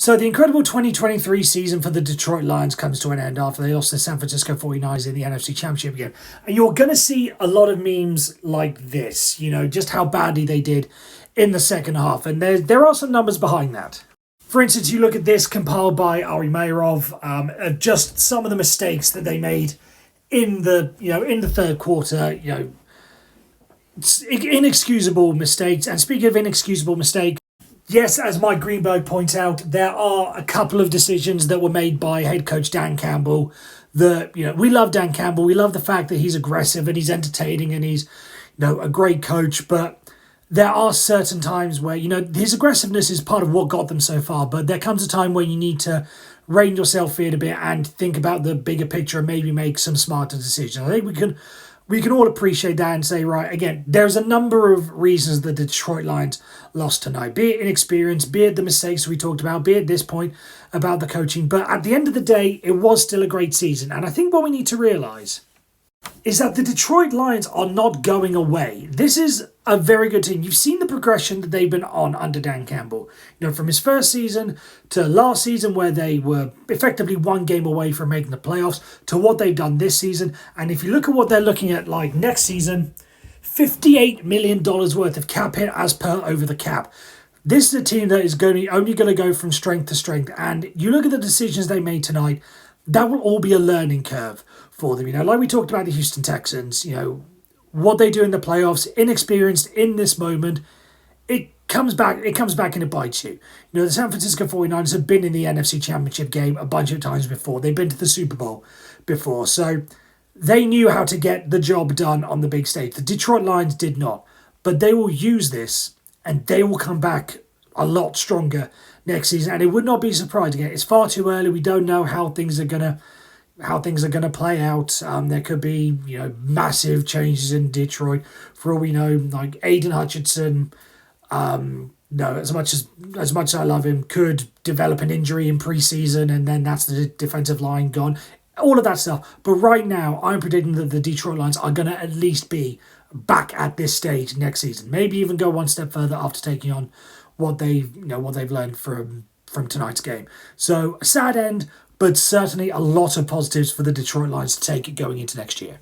So the incredible 2023 season for the Detroit Lions comes to an end after they lost to San Francisco 49ers in the NFC Championship game. And you're going to see a lot of memes like this, just how badly they did in the second half. And there are some numbers behind that. For instance, you look at this compiled by Ari Meirov, just some of the mistakes that they made in the third quarter, inexcusable mistakes. And speaking of inexcusable mistakes, yes, as Mike Greenberg points out, there are a couple of decisions that were made by head coach Dan Campbell that, we love Dan Campbell. We love the fact that he's aggressive and he's entertaining and he's, a great coach. But there are certain times where, his aggressiveness is part of what got them so far. But there comes a time where you need to rein yourself in a bit and think about the bigger picture and maybe make some smarter decisions. I think we can all appreciate that and say, right, again, there's a number of reasons that the Detroit Lions lost tonight, be it inexperience, be it the mistakes we talked about, be it this point about the coaching. But at the end of the day, it was still a great season. And I think what we need to realize is that the Detroit Lions are not going away. This is a very good team. You've seen the progression that they've been on under Dan Campbell. From his first season to last season where they were effectively one game away from making the playoffs to what they've done this season. And if you look at what they're looking at like next season, $58 million worth of cap hit as per over the cap. This is a team that is only going to go from strength to strength. And you look at the decisions they made tonight, that will all be a learning curve for them. Like we talked about the Houston Texans, what they do in the playoffs, inexperienced in this moment, it comes back and it bites you. The San Francisco 49ers have been in the NFC Championship game a bunch of times before. They've been to the Super Bowl before. So they knew how to get the job done on the big stage. The Detroit Lions did not. But they will use this and they will come back a lot stronger next season. And it would not be surprising. It's far too early. We don't know how things are gonna play out. There could be, massive changes in Detroit. For all we know, like Aiden Hutchinson, as much as I love him, could develop an injury in preseason, and then that's the defensive line gone. All of that stuff. But right now, I'm predicting that the Detroit Lions are going to at least be back at this stage next season. Maybe even go one step further after taking on what they've learned from tonight's game. So a sad end, but certainly a lot of positives for the Detroit Lions to take going into next year.